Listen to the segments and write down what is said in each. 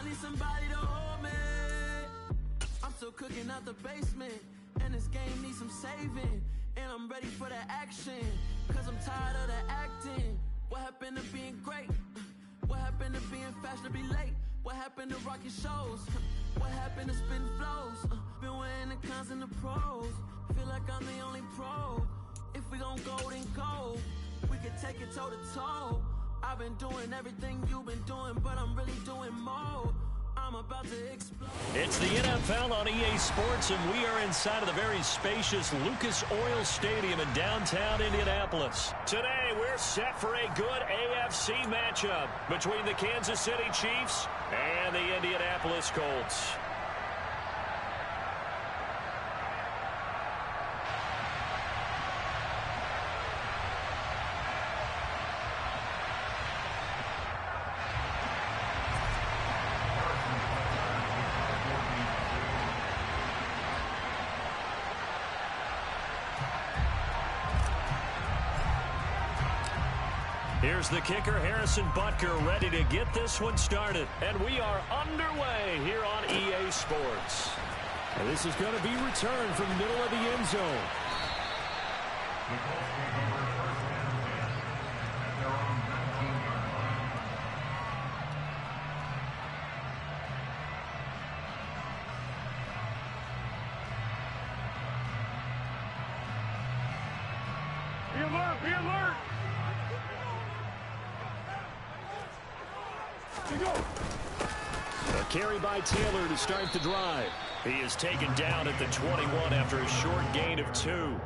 need somebody to hold me. I'm still cooking out the basement, and this game needs some saving. And I'm ready for the action, cause I'm tired of the acting. What happened to being great? What happened to being fashionably late? What happened to rocking shows? What happened to spitting flows? Been wearing the cons and the pros. Feel like I'm the only pro. If we gon' go, then go. We can take it toe to toe. I've been doing everything you've been doing, but I'm really doing more. I'm about to explode. It's the NFL on EA Sports, and we are inside of the very spacious Lucas Oil Stadium in downtown Indianapolis. Today, we're set for a good AFC matchup between the Kansas City Chiefs and the Indianapolis Colts. Here's the kicker, Harrison Butker, ready to get this one started. And we are underway here on EA Sports. And this is going to be returned from the middle of the end zone. Be alert! Be alert! A carry by Taylor to start the drive. He is taken down at the 21 after a short gain of 2.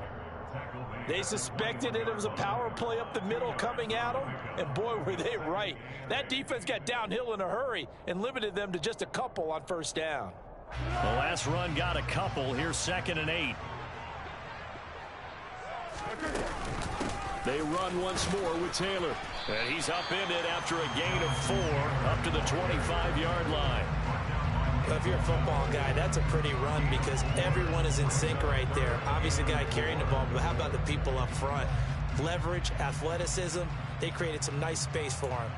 They suspected it was a power play up the middle coming at them, and boy, were they right. That defense got downhill in a hurry and limited them to just a couple on first down. The last run got a couple. Here's 2nd and 8. They run once more with Taylor. And he's upended after a gain of 4 up to the 25-yard line. Well, if you're a football guy, that's a pretty run because everyone is in sync right there. Obviously, the guy carrying the ball, but how about the people up front? Leverage, athleticism, they created some nice space for him.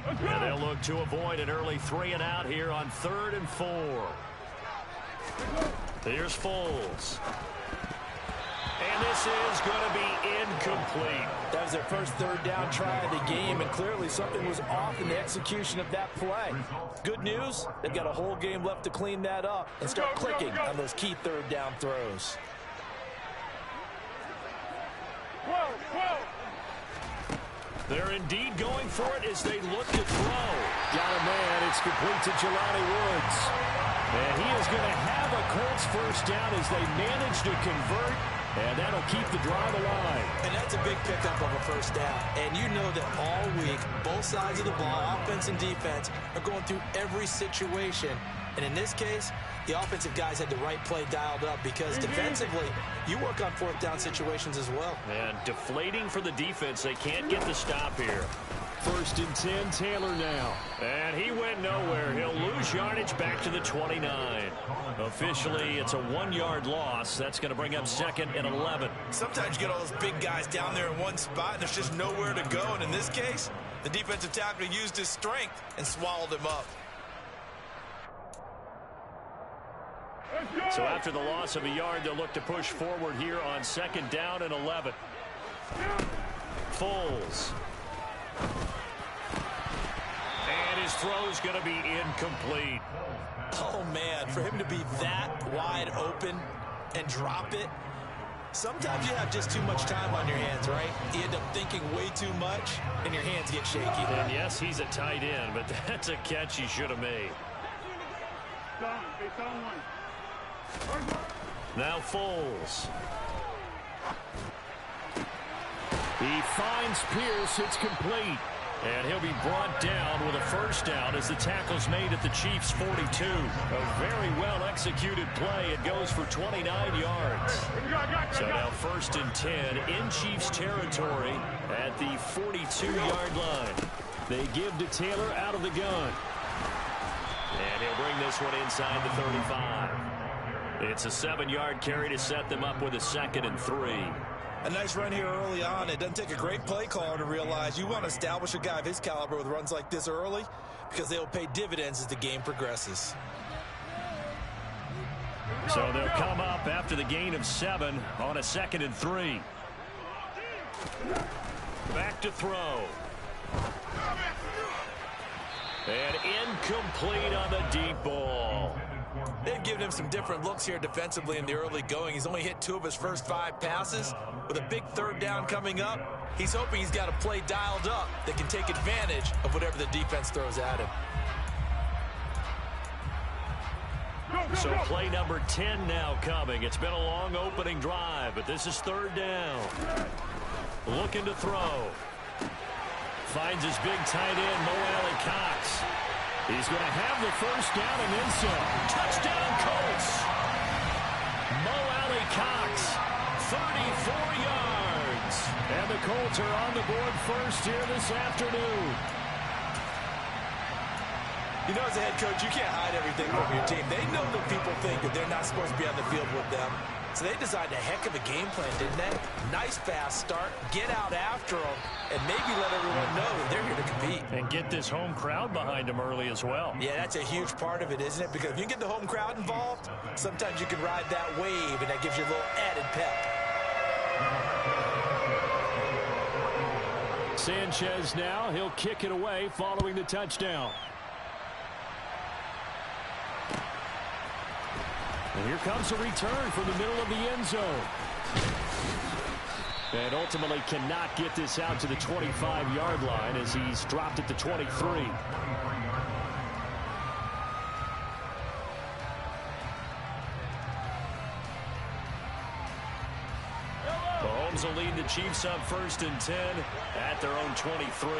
And they'll look to avoid an early 3 and out here on 3rd and 4. Here's Foles. And this is going to be incomplete. That was their first 3rd down try of the game, and clearly something was off in the execution of that play. Good news, they've got a whole game left to clean that up and start clicking on those key 3rd down throws. They're indeed going for it as they look to throw. Got a man. It's complete to Jelani Woods. And he is going to have a Colts first down as they manage to convert. And that'll keep the drive alive. And that's a big pickup of a first down. And you know that all week, both sides of the ball, offense and defense, are going through every situation. And in this case, the offensive guys had the right play dialed up because defensively, you work on 4th down situations as well. And deflating for the defense. They can't get the stop here. 1st and 10, Taylor now. And he went nowhere. He'll lose yardage back to the 29. Officially, it's a 1-yard loss. That's going to bring up 2nd and 11. Sometimes you get all those big guys down there in one spot, and there's just nowhere to go. And in this case, the defensive tackle used his strength and swallowed him up. So after the loss of a yard, they'll look to push forward here on 2nd down and 11. Foles. And his throw's going to be incomplete. Oh, man, for him to be that wide open and drop it, sometimes you have just too much time on your hands, right? You end up thinking way too much, and your hands get shaky. And yes, he's a tight end, but that's a catch he should have made. Now Foles. He finds Pierce. It's complete. And he'll be brought down with a first down as the tackle's made at the Chiefs' 42. A very well-executed play. It goes for 29 yards. So now 1st and 10 in Chiefs territory at the 42-yard line. They give to Taylor out of the gun. And he'll bring this one inside the 35. It's a 7-yard carry to set them up with a 2nd and 3. A nice run here early on. It doesn't take a great play caller to realize you want to establish a guy of his caliber with runs like this early because they'll pay dividends as the game progresses. So they'll come up after the gain of 7 on a 2nd and 3. Back to throw. And incomplete on the deep ball. They've given him some different looks here defensively in the early going. He's only hit 2 of his first 5 passes. With a big 3rd down coming up, he's hoping he's got a play dialed up that can take advantage of whatever the defense throws at him. So play number 10 now coming. It's been a long opening drive, but this is 3rd down. Looking to throw. Finds his big tight end, Mo Cox. He's going to have the 1st down and then some. Touchdown, Colts. Mo Cox, 34 yards. And the Colts are on the board first here this afternoon. You know, as a head coach, you can't hide everything from your team. They know that people think that they're not supposed to be on the field with them. So they designed a heck of a game plan, didn't they? Nice fast start, get out after them, and maybe let everyone know that they're here to compete. And get this home crowd behind them early as well. Yeah, that's a huge part of it, isn't it? Because if you can get the home crowd involved, sometimes you can ride that wave, and that gives you a little added pep. Sanchez now, he'll kick it away following the touchdown. And here comes a return from the middle of the end zone. And ultimately cannot get this out to the 25-yard line as he's dropped it to 23. Mahomes will lead the Chiefs up 1st and 10 at their own 23.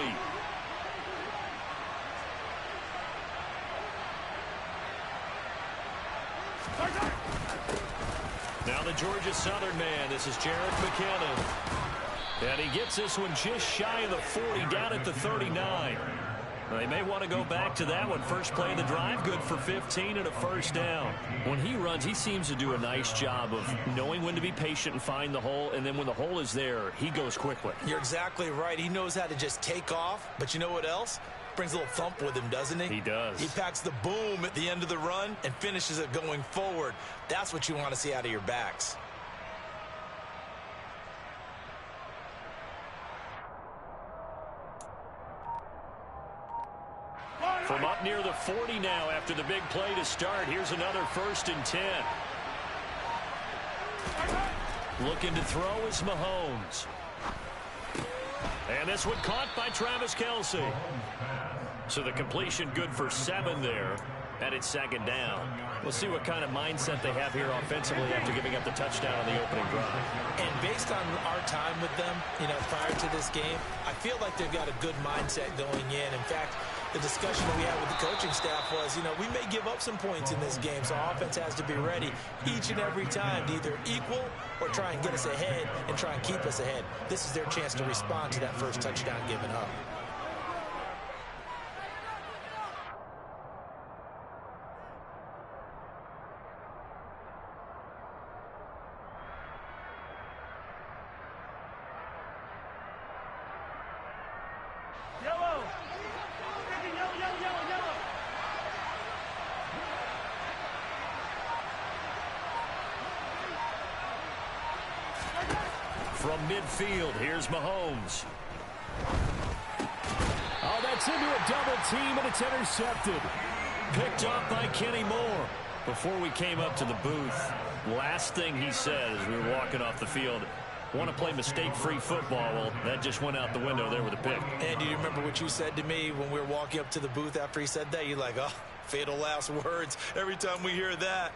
Now the Georgia Southern man. This is Jerick McKinnon. And he gets this one just shy of the 40, down at the 39. They may want to go back to that one. First play of the drive, good for 15 and a 1st down. When he runs, he seems to do a nice job of knowing when to be patient and find the hole, and then when the hole is there, he goes quickly. You're exactly right. He knows how to just take off, but you know what else? Brings a little thump with him, doesn't he? He does. He packs the boom at the end of the run and finishes it going forward. That's what you want to see out of your backs. From up near the 40 now after the big play to start, here's another 1st and 10. Looking to throw is Mahomes. And this one caught by Travis Kelce. So the completion good for 7 there. And it's 2nd down. We'll see what kind of mindset they have here offensively after giving up the touchdown on the opening drive. And based on our time with them, prior to this game, I feel like they've got a good mindset going in. In fact, the discussion that we had with the coaching staff was, we may give up some points in this game, so our offense has to be ready each and every time to either equal or try and get us ahead and try and keep us ahead. This is their chance to respond to that first touchdown given up. From midfield, here's Mahomes. Oh, that's into a double team, and it's intercepted. Picked off by Kenny Moore. Before we came up to the booth, last thing he said as we were walking off the field, want to play mistake-free football. Well, that just went out the window there with a pick. And do you remember what you said to me when we were walking up to the booth after he said that? You're like, oh, fatal last words. Every time we hear that,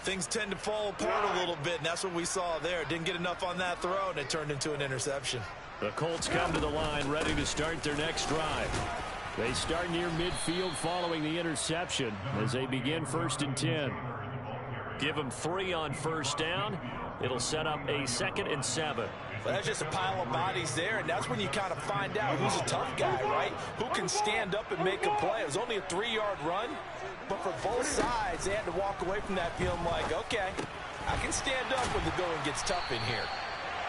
things tend to fall apart a little bit, and that's what we saw there. Didn't get enough on that throw, and it turned into an interception. The Colts come to the line, ready to start their next drive. They start near midfield following the interception as they begin 1st and 10. Give them 3 on 1st down. It'll set up a 2nd and 7. Well, that's just a pile of bodies there, and that's when you kind of find out who's a tough guy, right? Who can stand up and make a play. It was only a 3-yard run, but for both sides, they had to walk away from that feeling like, okay, I can stand up when the going gets tough in here.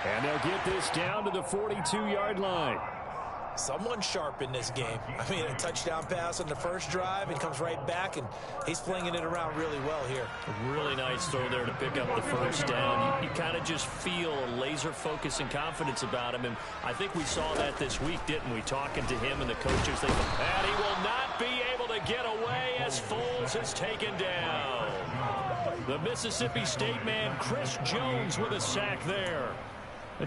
And they'll get this down to the 42-yard line. Someone sharp in this game. I mean, a touchdown pass on the first drive and comes right back, and he's flinging it around really well here. A really nice throw there to pick up the first down. You kind of just feel a laser focus and confidence about him, and I think we saw that this week, didn't we? Talking to him and the coaches. And he will not be able to get away as Foles is taken down. The Mississippi State man, Chris Jones, with a sack there.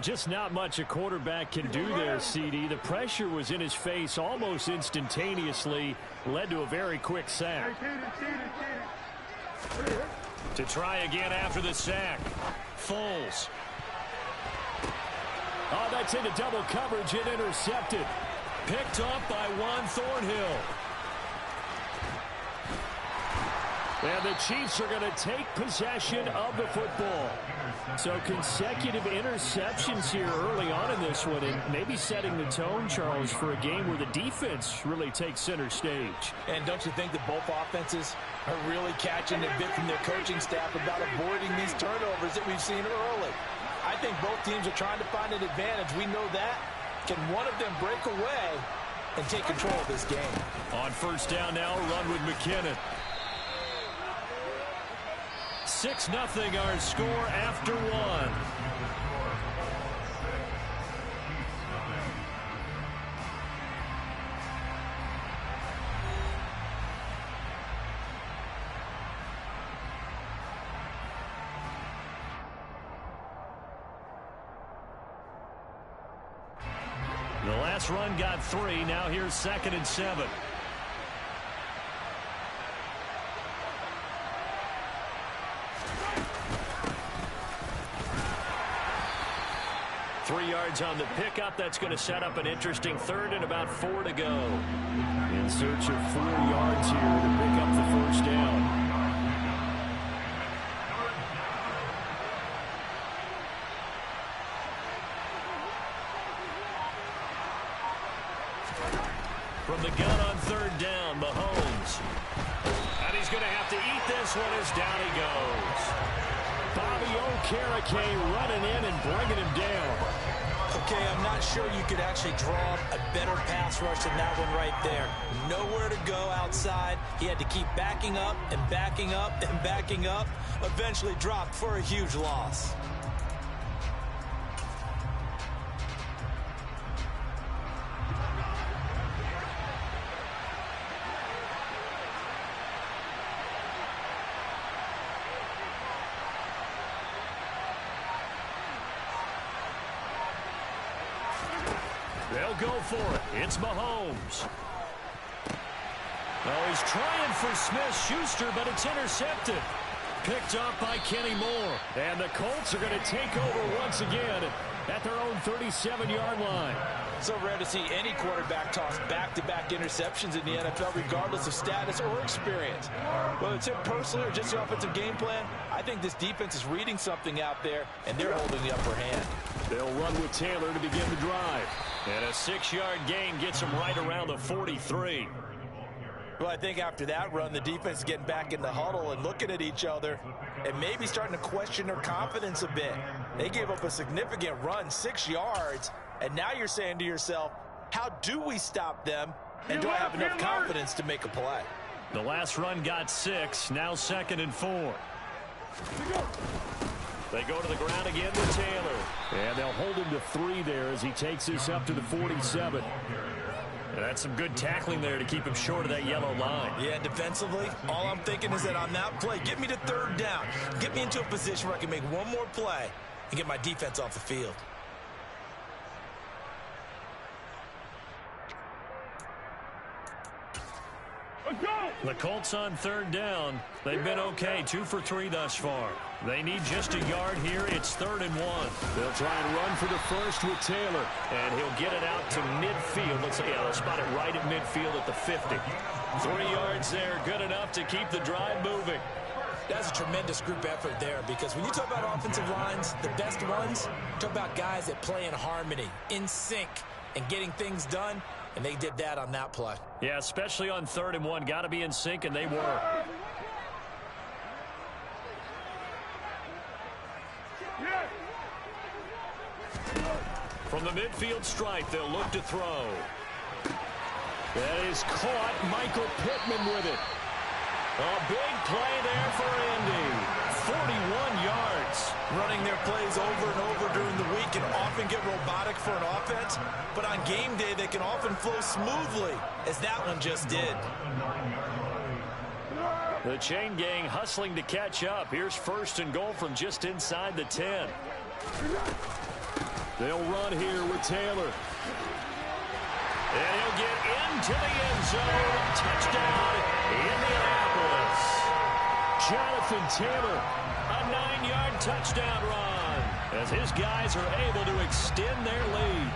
Just not much a quarterback can do there, CD. The pressure was in his face almost instantaneously, led to a very quick sack. To try again after the sack, Foles. Oh, that's into double coverage and intercepted. Picked up by Juan Thornhill. And the Chiefs are going to take possession of the football. So consecutive interceptions here early on in this one, and maybe setting the tone, Charles, for a game where the defense really takes center stage. And don't you think that both offenses are really catching a bit from their coaching staff about avoiding these turnovers that we've seen early? I think both teams are trying to find an advantage. We know that. Can one of them break away and take control of this game? On first down now, a run with McKinnon. 6-0 our score after one. The last run got 3. Now here's 2nd and 7. On the pickup, that's going to set up an interesting 3rd and about 4 to go. In search of 4 yards here to pick up the first down. From the gun on 3rd down, Mahomes. And he's going to have to eat this one as down he goes. Bobby Okereke running in and bringing him down. Okay, I'm not sure you could actually draw a better pass rush than that one right there. Nowhere to go outside. He had to keep backing up and backing up and backing up. Eventually dropped for a huge loss. Go for it. It's Mahomes. Oh, he's trying for Smith-Schuster, but it's intercepted. Picked up by Kenny Moore. And the Colts are going to take over once again at their own 37-yard line. So rare to see any quarterback toss back-to-back interceptions in the NFL, regardless of status or experience. Whether it's him personally or just the offensive game plan, I think this defense is reading something out there, and they're holding the upper hand. They'll run with Taylor to begin the drive. And a 6-yard gain gets him right around the 43. Well, I think after that run, the defense is getting back in the huddle and looking at each other and maybe starting to question their confidence a bit. They gave up a significant run, 6 yards, and now you're saying to yourself, how do we stop them, and do I have enough confidence to make a play? The last run got 6, now 2nd and 4. They go to the ground again with Taylor. And they'll hold him to 3 there as he takes this up to the 47. And that's some good tackling there to keep him short of that yellow line. Yeah, defensively, all I'm thinking is that on that play, get me to 3rd down. Get me into a position where I can make one more play and get my defense off the field. The Colts on 3rd down. They've been okay, 2 for 3 thus far. They need just a yard here. It's 3rd and 1. They'll try and run for the first with Taylor. And he'll get it out to midfield. They'll spot it right at midfield at the 50. 3 yards there, good enough to keep the drive moving. That's a tremendous group effort there, because when you talk about offensive lines, the best ones, talk about guys that play in harmony, in sync, and getting things done. And they did that on that play. Yeah, especially on 3rd and 1. Got to be in sync, and they were. From the midfield stripe, they'll look to throw. That is caught. Michael Pittman with it. A big play there for Andy. 41 yards. Running their plays over and over during the week can often get robotic for an offense, but on game day they can often flow smoothly, as that one just did. The chain gang hustling to catch up. Here's first and goal from just inside the 10. They'll run here with Taylor. And he'll get into the end zone. Touchdown, Indianapolis. Jonathan Taylor, a 9-yard touchdown run, as his guys are able to extend their lead.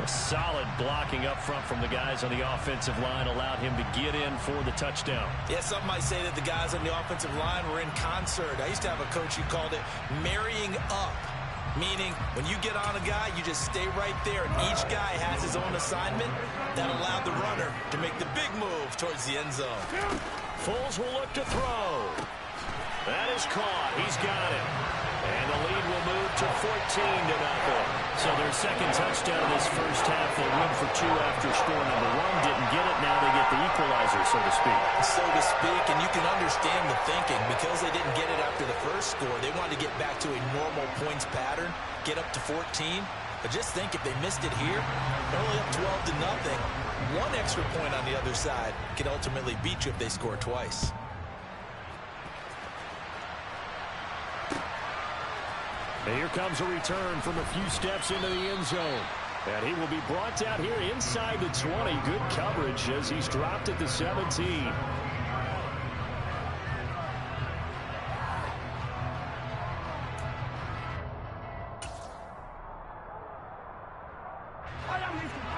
A solid blocking up front from the guys on the offensive line allowed him to get in for the touchdown. Yeah, some might say that the guys on the offensive line were in concert. I used to have a coach who called it marrying up, meaning when you get on a guy, you just stay right there, and each guy has his own assignment. That allowed the runner to make the big move towards the end zone. Foles will look to throw. That is caught. He's got it. And the lead will move to 14-0. So their second touchdown of this first half. They win for 2 after score number 1. Didn't get it. Now they get the equalizer, so to speak. So to speak, and you can understand the thinking. Because they didn't get it after the first score, they wanted to get back to a normal points pattern, get up to 14. But just think, if they missed it here, they're only up 12-0. One extra point on the other side can ultimately beat you if they score twice. And here comes a return from a few steps into the end zone. And he will be brought down here inside the 20. Good coverage as he's dropped at the 17.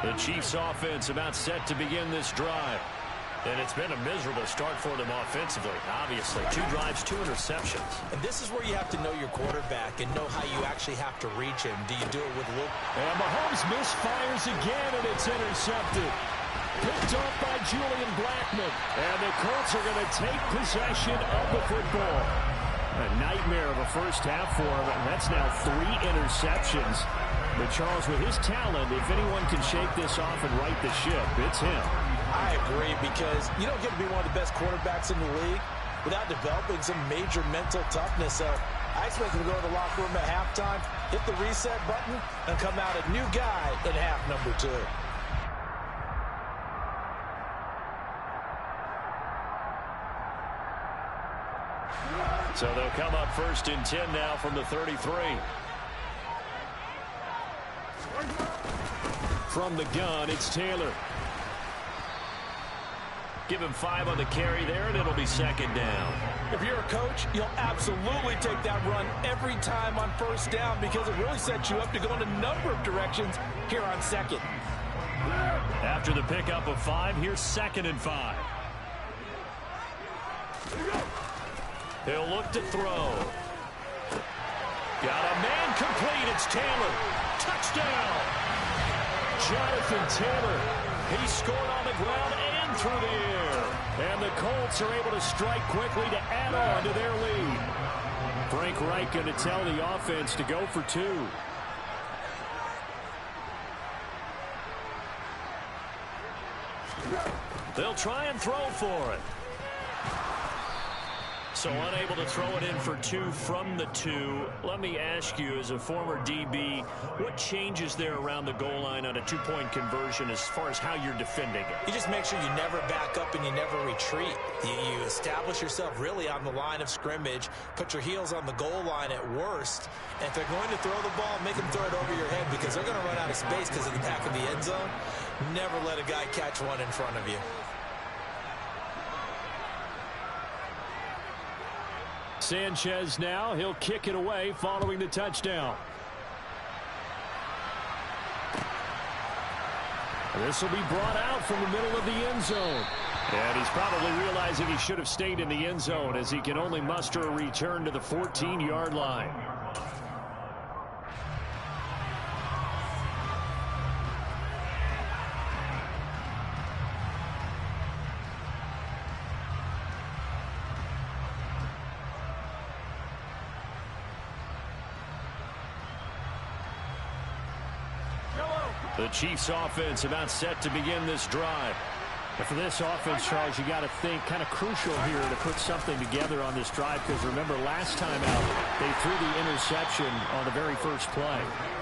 The Chiefs offense about set to begin this drive. And it's been a miserable start for them offensively. Obviously, 2 drives, 2 interceptions. And this is where you have to know your quarterback and know how you actually have to reach him. Do you do it with a little... And Mahomes misfires again, and it's intercepted. Picked off by Julian Blackmon. And the Colts are going to take possession of the football. A nightmare of a first half for him, and that's now 3 interceptions. But Charles, with his talent, if anyone can shake this off and right the ship, it's him. I agree, because you don't get to be one of the best quarterbacks in the league without developing some major mental toughness. So I expect him to go to the locker room at halftime, hit the reset button, and come out a new guy in half number 2. So they'll come up first and 10 now from the 33. From the gun, it's Taylor. Give him 5 on the carry there, and it'll be second down. If you're a coach, you'll absolutely take that run every time on first down, because it really sets you up to go in a number of directions here on second. After the pickup of 5, here's second and 5. He'll look to throw. Got a man complete. It's Taylor. Touchdown. Jonathan Taylor. He scored on the ground and through the air. And the Colts are able to strike quickly to add on to their lead. Frank Reich going to tell the offense to go for 2. They'll try and throw for it. So unable to throw it in for 2 from the 2. Let me ask you, as a former DB, what changes there around the goal line on a 2-point conversion as far as how you're defending it? You just make sure you never back up and you never retreat. You establish yourself really on the line of scrimmage, put your heels on the goal line at worst. And if they're going to throw the ball, make them throw it over your head, because they're going to run out of space because of the back of the end zone. Never let a guy catch one in front of you. Sanchez now, he'll kick it away following the touchdown. This will be brought out from the middle of the end zone. And he's probably realizing he should have stayed in the end zone, as he can only muster a return to the 14-yard line. The Chiefs offense about set to begin this drive. And for this offense, Charles, you got to think kind of crucial here to put something together on this drive, because remember last time out they threw the interception on the very first play.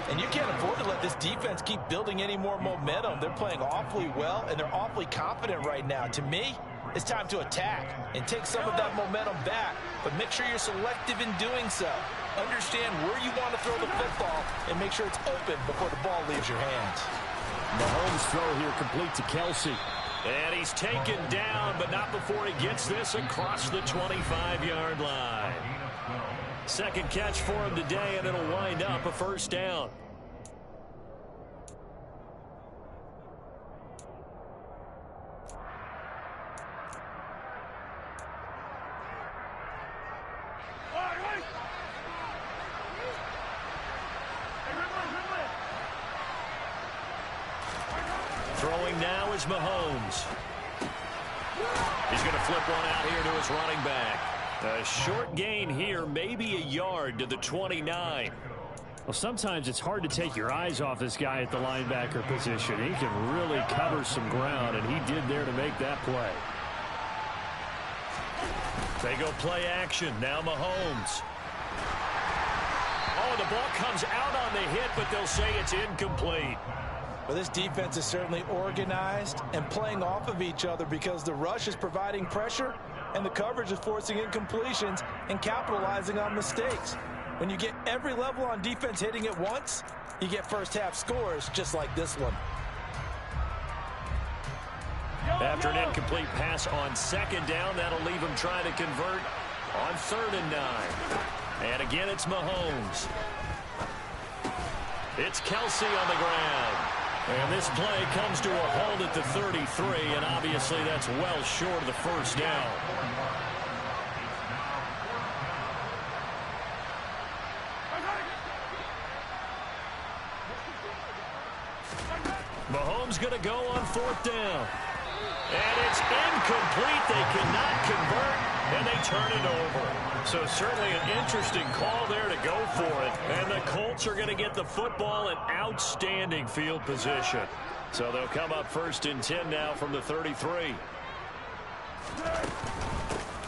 And you can't afford to let this defense keep building any more momentum. They're playing awfully well, and they're awfully confident right now. To me, it's time to attack and take some of that momentum back, but make sure you're selective in doing so. Understand where you want to throw the football and make sure it's open before the ball leaves your hands. Mahomes' throw here complete to Kelsey. And he's taken down, but not before he gets this across the 25-yard line. Second catch for him today, and it'll wind up a first down. Throwing now is Mahomes. He's going to flip one out here to his running back. A short gain here, maybe a yard to the 29. Well, sometimes it's hard to take your eyes off this guy at the linebacker position. He can really cover some ground, and he did there to make that play. They go play action. Now Mahomes. Oh, the ball comes out on the hit, but they'll say it's incomplete. Well, this defense is certainly organized and playing off of each other because the rush is providing pressure and the coverage is forcing incompletions and capitalizing on mistakes. When you get every level on defense hitting at once, you get first-half scores just like this one. After an incomplete pass on second down, that'll leave him trying to convert on 3rd and 9. And again, it's Mahomes. It's Kelsey on the ground. And this play comes to a halt at the 33, and obviously that's well short of the first down. Mahomes going to go on 4th down. And it's incomplete. They cannot convert, and they turn it over. So certainly an interesting call there to go for it. And the Colts are going to get the football in outstanding field position. So they'll come up 1st and 10 now from the 33.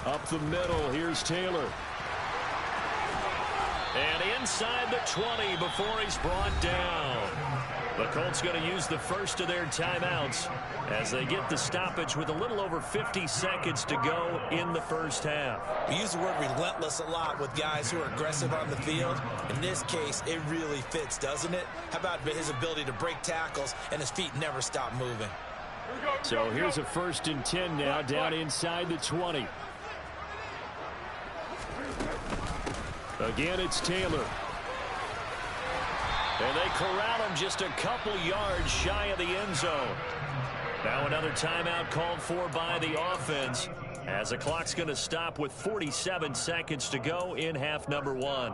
Up the middle, here's Taylor. And inside the 20 before he's brought down. The Colts going to use the first of their timeouts as they get the stoppage with a little over 50 seconds to go in the first half. We use the word relentless a lot with guys who are aggressive on the field. In this case, it really fits, doesn't it? How about his ability to break tackles and his feet never stop moving? So here's a 1st and 10 now, down inside the 20. Again, it's Taylor. And they corral him just a couple yards shy of the end zone. Now another timeout called for by the offense as the clock's going to stop with 47 seconds to go in half number 1.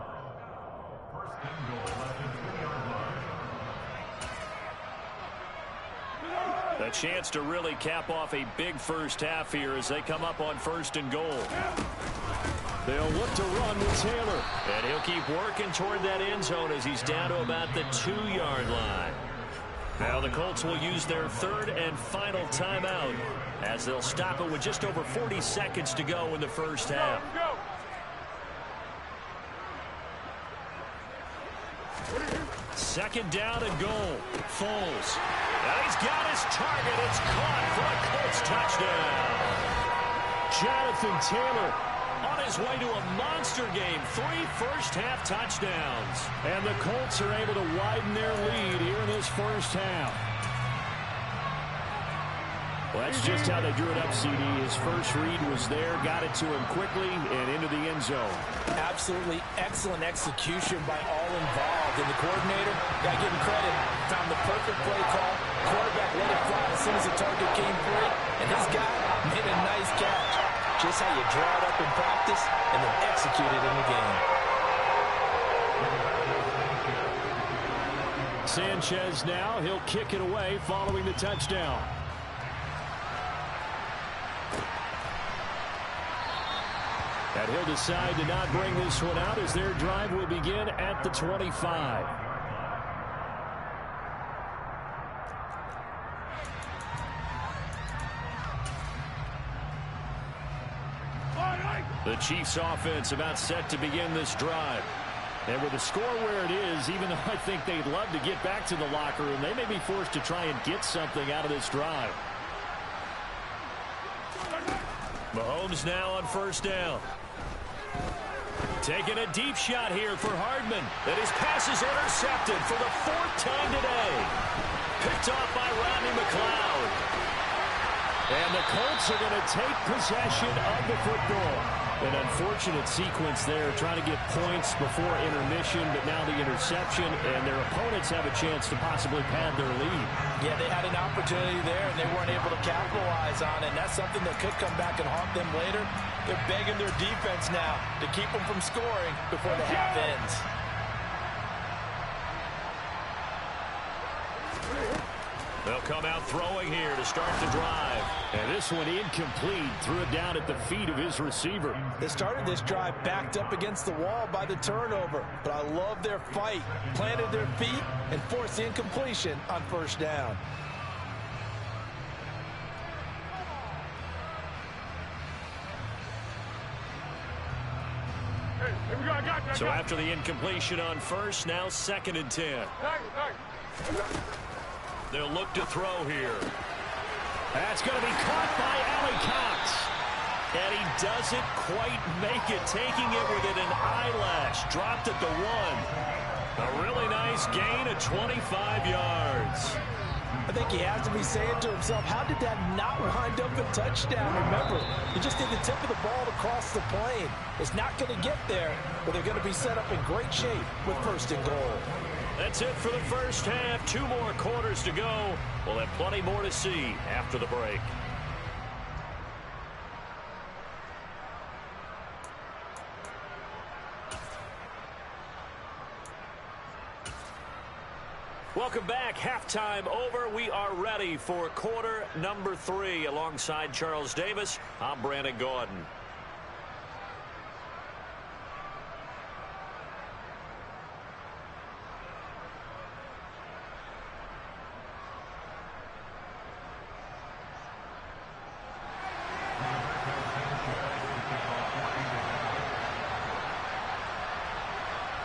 A chance to really cap off a big first half here as they come up on 1st and goal. They'll look to run with Taylor. And he'll keep working toward that end zone as he's down to about the 2-yard line. Now the Colts will use their 3rd and final timeout as they'll stop it with just over 40 seconds to go in the first half. Second down and goal. Foles. Now he's got his target. It's caught for a Colts touchdown. Jonathan Taylor on his way to a monster game. 3 first-half touchdowns. And the Colts are able to widen their lead here in this first half. Well, that's just how they drew it up, CD. His first read was there, got it to him quickly, and into the end zone. Absolutely excellent execution by all involved. And the coordinator, got to give him credit, found the perfect play call. Quarterback let it fly as soon as the target came free, and this guy made a nice catch. Just how you draw it up in practice and then execute it in the game. Sanchez now, he'll kick it away following the touchdown. And he'll decide to not bring this one out as their drive will begin at the 25. The Chiefs offense about set to begin this drive. And with the score where it is, even though I think they'd love to get back to the locker room, they may be forced to try and get something out of this drive. Mahomes now on first down. Taking a deep shot here for Hardman. And his pass is intercepted for the 4th time today. Picked off by Rodney McLeod. And the Colts are going to take possession of the football. An unfortunate sequence there, trying to get points before intermission, but now the interception, and their opponents have a chance to possibly pad their lead. Yeah, they had an opportunity there, and they weren't able to capitalize on it, and that's something that could come back and haunt them later. They're begging their defense now to keep them from scoring before the half ends. They'll come out throwing here to start the drive. And this one incomplete. Threw it down at the feet of his receiver. They started this drive backed up against the wall by the turnover. But I love their fight. Planted their feet and forced the incompletion on first down. So after the incompletion on first, now 2nd and 10. They'll look to throw here. That's going to be caught by Allie Cox. And he doesn't quite make it, taking it within an eyelash. Dropped at the 1. A really nice gain of 25 yards. I think he has to be saying to himself, how did that not wind up a touchdown? Remember, he just did the tip of the ball to cross the plane. It's not going to get there, but they're going to be set up in great shape with 1st and goal. That's it for the first half. 2 more quarters to go. We'll have plenty more to see after the break. Welcome back. Halftime over. We are ready for quarter number 3. Alongside Charles Davis, I'm Brandon Gordon.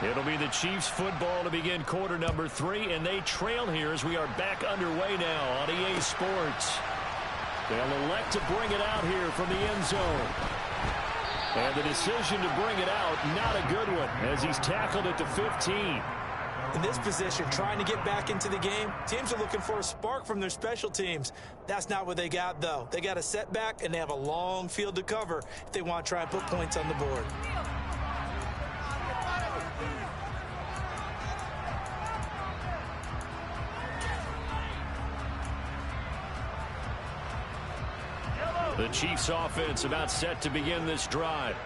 It'll be the Chiefs football to begin quarter number 3, and they trail here as we are back underway now on EA Sports. They'll elect to bring it out here from the end zone. And the decision to bring it out, not a good one, as he's tackled at the 15. In this position, trying to get back into the game, teams are looking for a spark from their special teams. That's not what they got, though. They got a setback, and they have a long field to cover if they want to try and put points on the board. The Chiefs offense about set to begin this drive.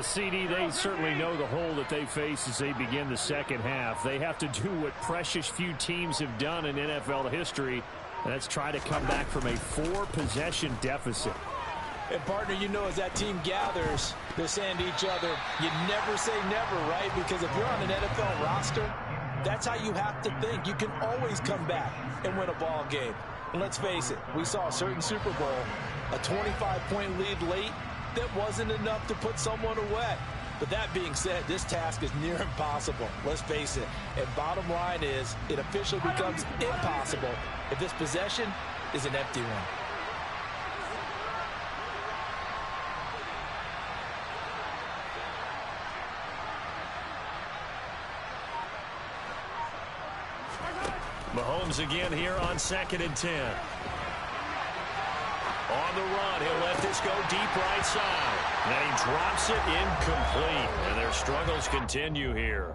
CD, they certainly know the hole that they face as they begin the second half. They have to do what precious few teams have done in NFL history. That's try to come back from a 4-possession deficit. And, partner, you know, as that team gathers, they're saying to each other, you never say never, right? Because if you're on an NFL roster, that's how you have to think. You can always come back and win a ball game. And let's face it, we saw a certain Super Bowl, a 25-point lead late, that wasn't enough to put someone away. But that being said, this task is near impossible. Let's face it. And bottom line is, it officially becomes impossible if this possession is an empty one. Mahomes again here on 2nd and 10. On the run, he'll let this go deep right side. And he drops it incomplete. And their struggles continue here.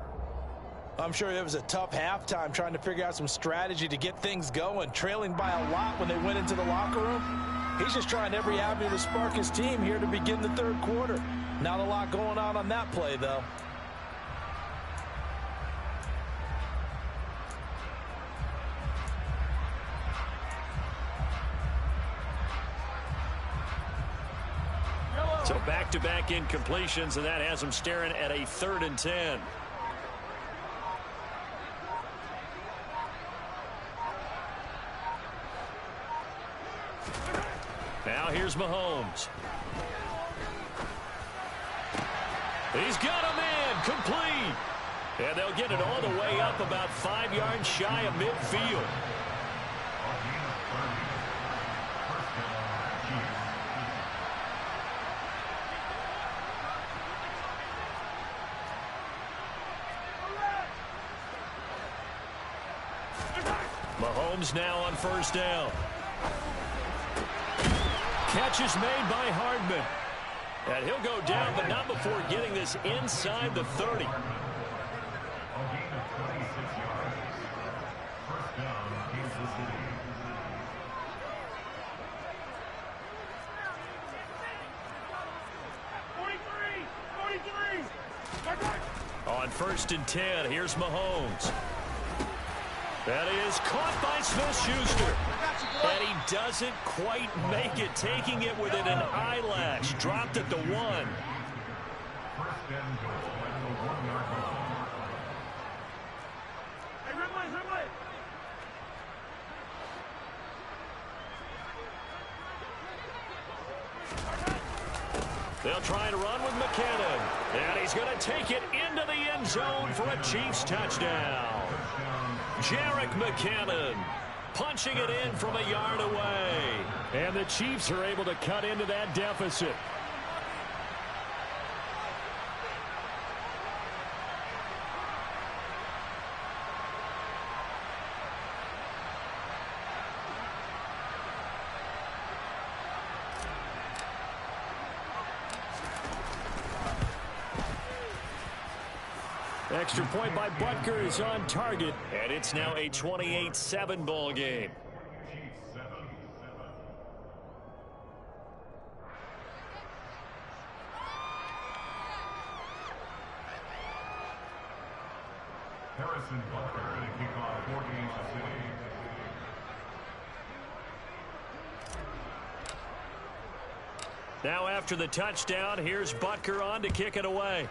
I'm sure it was a tough halftime trying to figure out some strategy to get things going, trailing by a lot when they went into the locker room. He's just trying every avenue to spark his team here to begin the 3rd quarter. Not a lot going on that play, though. So back-to-back incompletions, and that has them staring at a 3rd and 10. Now here's Mahomes. He's got him in, complete. And they'll get it all the way up about 5 yards shy of midfield. Mahomes now on first down. Catch is made by Hardman. And he'll go down, but not before getting this inside the 30. On first and 10, here's Mahomes. That is caught by Smith-Schuster. And he doesn't quite make it, taking it within an eyelash. Dropped at the 1. They'll try to run with McKinnon. And he's going to take it into the end zone for a Chiefs touchdown. Jerick McKinnon punching it in from a yard away. And the Chiefs are able to cut into that deficit. Extra point by Butker is on target. And it's now a 28-7 ball game. Harrison Butker to kick off for Kansas City. Now after the touchdown, here's Butker on to kick it away.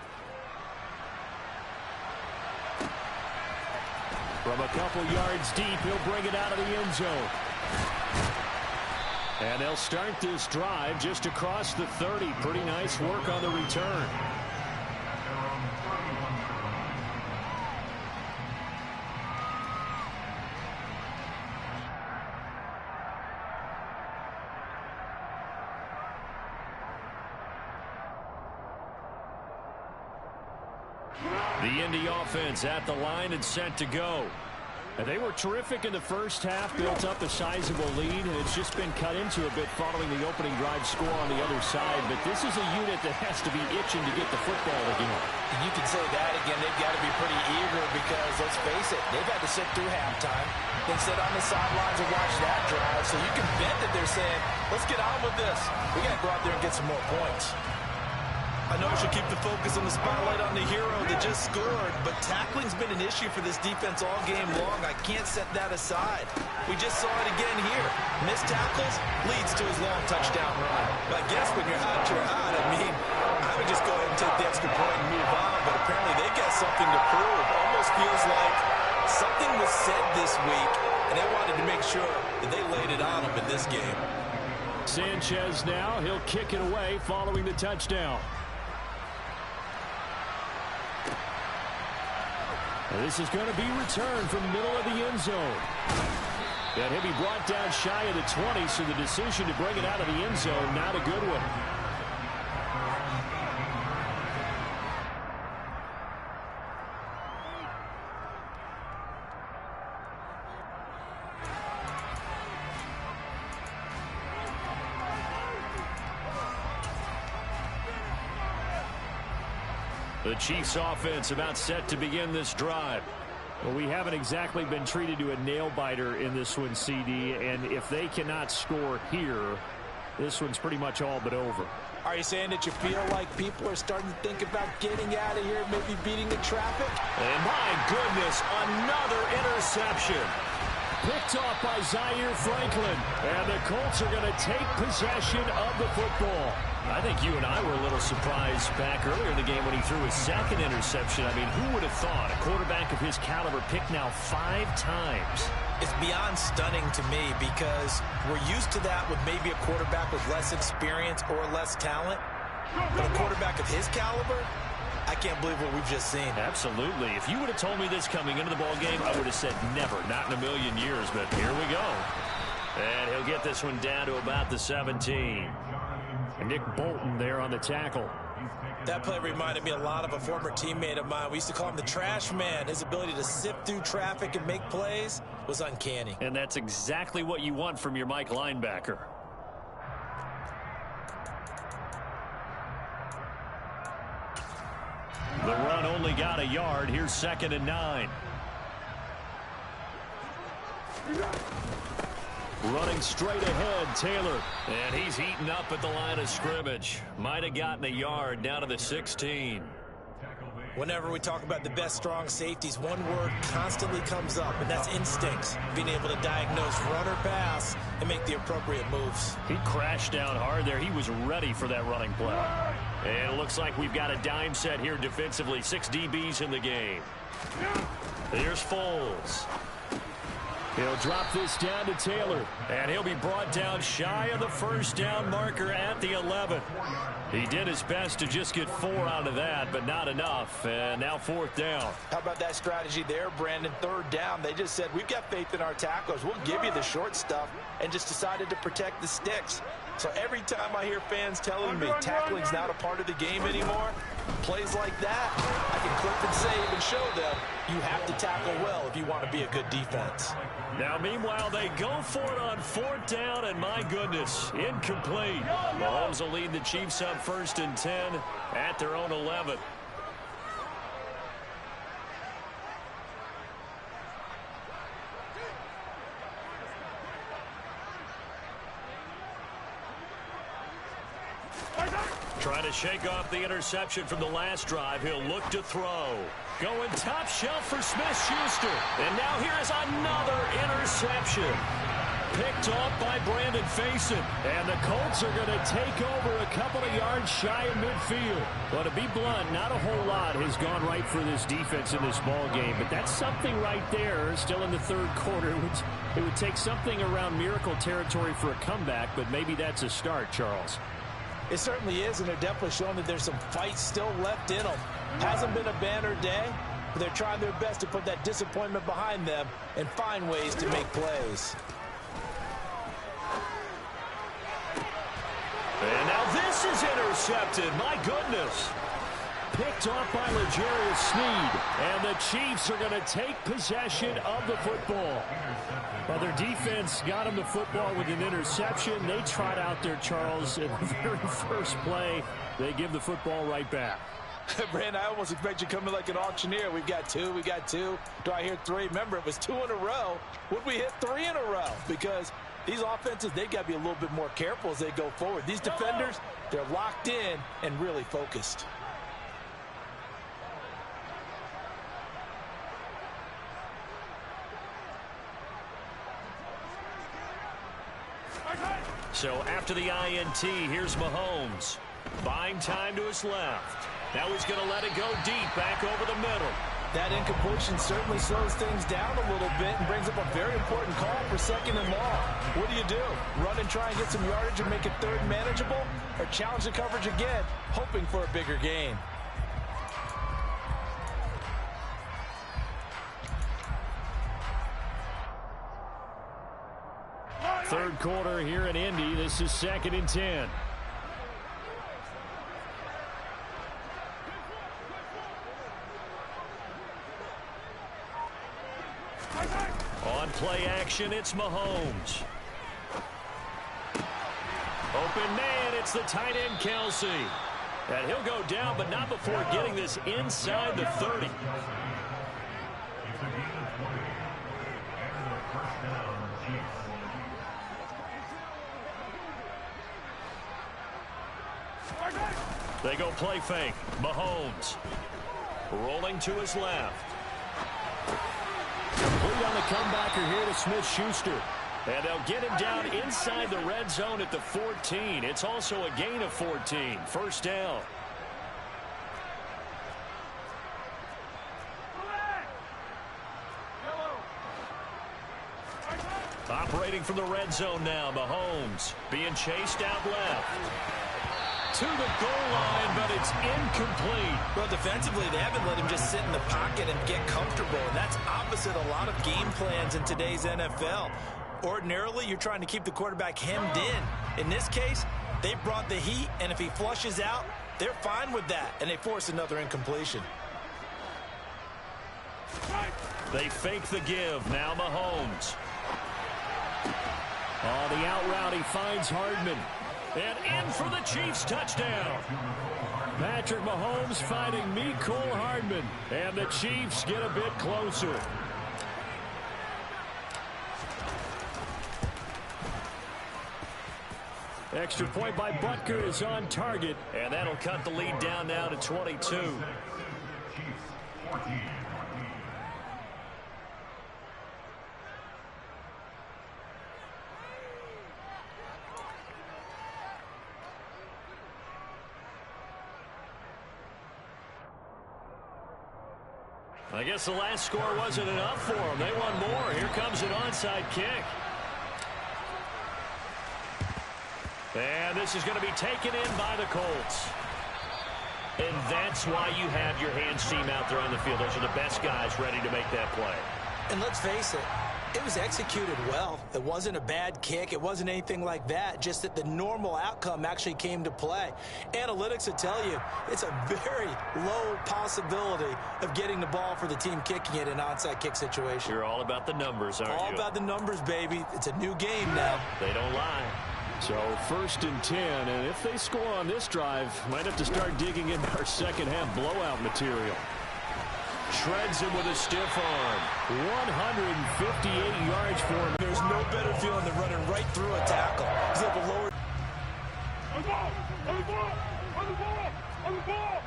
From a couple yards deep, he'll bring it out of the end zone. And they'll start this drive just across the 30. Pretty nice work on the return. The Indy offense at the line and set to go. And they were terrific in the first half, built up a sizable lead, and it's just been cut into a bit following the opening drive score on the other side. But this is a unit that has to be itching to get the football again. And you can say that again. They've got to be pretty eager because, let's face it, they've had to sit through halftime, then sit on the sidelines and watch that drive. So you can bet that they're saying, let's get on with this. We got to go out there and get some more points. I know I should keep the focus on the spotlight on the hero that just scored, but tackling's been an issue for this defense all game long. I can't set that aside. We just saw it again here. Missed tackles leads to his long touchdown run. But I guess when you're out, you're out. I mean, I would just go ahead and take the extra point and move on, but apparently they got something to prove. Almost feels like something was said this week, and they wanted to make sure that they laid it on them in this game. Sanchez now, he'll kick it away following the touchdown. This is going to be returned from the middle of the end zone. And he'll be brought down shy of the 20, so the decision to bring it out of the end zone, not a good one. The Chiefs offense about set to begin this drive. Well, we haven't exactly been treated to a nail-biter in this one, CD, and if they cannot score here, this one's pretty much all but over. Are you saying that you feel like people are starting to think about getting out of here, maybe beating the traffic? And my goodness, another interception. Picked off by Zaire Franklin, and the Colts are going to take possession of the football. I think you and I were a little surprised back earlier in the game when he threw his second interception. I mean, who would have thought a quarterback of his caliber picked now 5 times? It's beyond stunning to me because we're used to that with maybe a quarterback with less experience or less talent. But a quarterback of his caliber, I can't believe what we've just seen. Absolutely. If you would have told me this coming into the ball game, I would have said never, not in a million years, but here we go. And he'll get this one down to about the 17. And Nick Bolton there on the tackle. That play reminded me a lot of a former teammate of mine. We used to call him the trash man. His ability to sift through traffic and make plays was uncanny. And that's exactly what you want from your Mike linebacker. The run only got a yard. Here's 2nd and 9. Running straight ahead, Taylor. And he's heating up at the line of scrimmage. Might have gotten a yard down to the 16. Whenever we talk about the best strong safeties, one word constantly comes up, and that's instincts. Being able to diagnose run or pass and make the appropriate moves. He crashed down hard there. He was ready for that running play. And it looks like we've got a dime set here defensively. 6 DBs in the game. Here's Foles. He'll drop this down to Taylor. And he'll be brought down shy of the first down marker at the 11. He did his best to just get 4 out of that, but not enough. And now 4th down. How about that strategy there, Brandon? 3rd down. They just said, we've got faith in our tacklers. We'll give you the short stuff, and just decided to protect the sticks. So every time I hear fans telling me tackling's not a part of the game anymore, plays like that, I can clip and save and show them you have to tackle well if you want to be a good defense. Now, meanwhile, they go for it on 4th down, and my goodness, incomplete. Mahomes will lead the Chiefs up 1st and 10 at their own 11. Trying to shake off the interception from the last drive. He'll look to throw. Going top shelf for Smith-Schuster. And now here is another interception. Picked off by Brandon Faison. And the Colts are going to take over a couple of yards shy of midfield. Well, to be blunt, not a whole lot has gone right for this defense in this ball game. But that's something right there. Still in the 3rd quarter. It would take something around miracle territory for a comeback. But maybe that's a start, Charles. It certainly is, and they're definitely showing that there's some fight still left in them. Hasn't been a banner day, but they're trying their best to put that disappointment behind them and find ways to make plays. And now this is intercepted. My goodness. Picked off by L'Jarius Sneed. And the Chiefs are going to take possession of the football. Well, their defense got them the football with an interception. They tried out there, Charles, in the very first play. They give the football right back. Brandon, I almost expect you coming like an auctioneer. We've got 2, we got 2. Do I hear 3? Remember, it was 2 in a row. Would we hit 3 in a row? Because these offenses, they got to be a little bit more careful as they go forward. These defenders, they're locked in and really focused. So after the INT, here's Mahomes. Buying time to his left. Now he's going to let it go deep back over the middle. That incompletion certainly slows things down a little bit and brings up a very important call for 2nd and long. What do? Run and try and get some yardage and make it 3rd manageable? Or challenge the coverage again, hoping for a bigger gain? Third quarter here in Indy. This is 2nd and 10. On play action, it's Mahomes. Open man, it's the tight end, Kelsey. And he'll go down, but not before getting this inside the 30. They go play fake. Mahomes rolling to his left. Complete on the comebacker here to Smith-Schuster. And they'll get him down inside the red zone at the 14. It's also a gain of 14. 1st down. Operating from the red zone now. Mahomes being chased out left. to the goal line, but it's incomplete. Well, defensively, they haven't let him just sit in the pocket and get comfortable, and that's opposite a lot of game plans in today's NFL. Ordinarily, you're trying to keep the quarterback hemmed in. In this case, they brought the heat, and if he flushes out, they're fine with that, and they force another incompletion. They fake the give. Now Mahomes. Oh, the out route, he finds Hardman. And in for the Chiefs touchdown. Patrick Mahomes finding Mecole Hardman. And the Chiefs get a bit closer. Extra point by Butker is on target. And that'll cut the lead down now to 22. I guess the last score wasn't enough for them. They want more. Here comes an onside kick. And this is going to be taken in by the Colts. And that's why you have your hands team out there on the field. Those are the best guys ready to make that play. And let's face it, it was executed well. It wasn't a bad kick. It wasn't anything like that. Just that the normal outcome actually came to play. Analytics will tell you it's a very low possibility of getting the ball for the team kicking it in an onside kick situation. You're all about the numbers, aren't you? All about the numbers, baby. It's a new game now. They don't lie. So 1st and 10, and if they score on this drive, might have to start digging into our second half blowout material. Shreds him with a stiff arm. 158 yards for him. There's no better feeling than running right through a tackle. He's able to lower. On the ball! On the ball! On the ball! On the ball!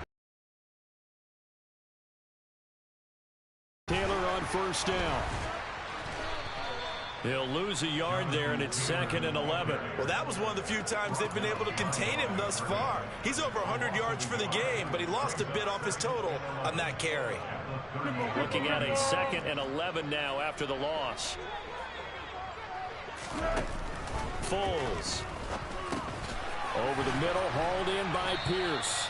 Taylor on 1st down. They'll lose a yard there, and it's 2nd and 11. Well, that was one of the few times they've been able to contain him thus far. He's over 100 yards for the game, but he lost a bit off his total on that carry. Looking at a 2nd and 11 now after the loss. Foles. Over the middle, hauled in by Pierce.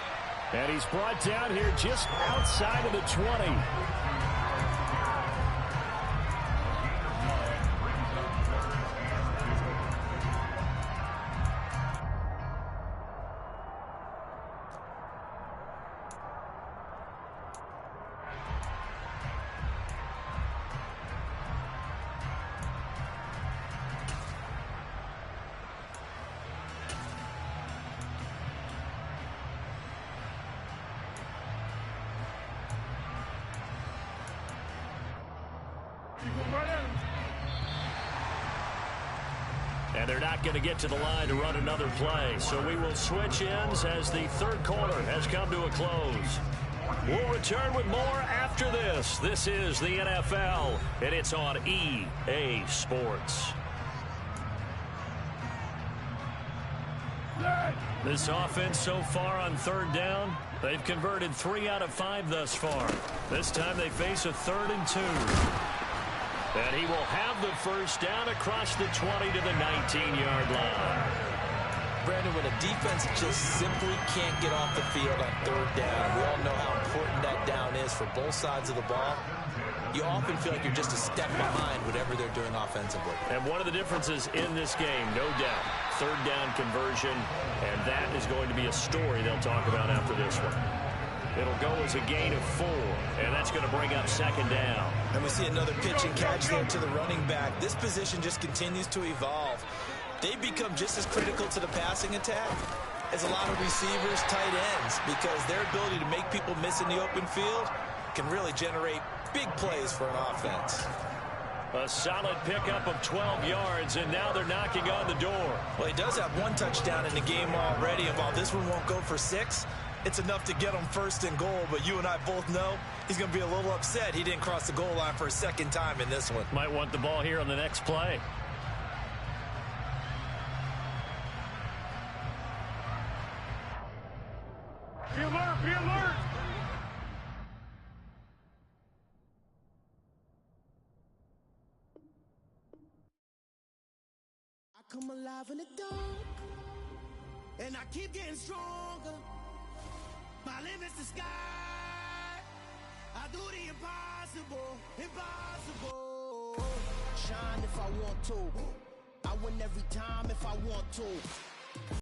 And he's brought down here just outside of the 20. And they're not going to get to the line to run another play. So we will switch ends as the 3rd quarter has come to a close. We'll return with more after this. This is the NFL, and it's on EA Sports. This offense so far on 3rd down, they've converted 3 out of 5 thus far. This time they face a 3rd and 2. And he will have the 1st down across the 20 to the 19-yard line. Brandon, when a defense just simply can't get off the field on 3rd down, we all know how important that down is for both sides of the ball. You often feel like you're just a step behind whatever they're doing offensively. And one of the differences in this game, no doubt, 3rd down conversion, and that is going to be a story they'll talk about after this one. It'll go as a gain of 4, and that's going to bring up 2nd down. And we see another pitch and catch there to the running back. This position just continues to evolve. They become just as critical to the passing attack as a lot of receivers, tight ends, because their ability to make people miss in the open field can really generate big plays for an offense. A solid pickup of 12 yards, and now they're knocking on the door. Well, he does have 1 touchdown in the game already, and while this one won't go for 6, it's enough to get him 1st and goal. But you and I both know he's going to be a little upset he didn't cross the goal line for a 2nd time in this one. Might want the ball here on the next play. Be alert! Be alert! I come alive in the dark, and I keep getting strong. My limit's the sky. I do the impossible, impossible. Shine if I want to. I win every time if I want to.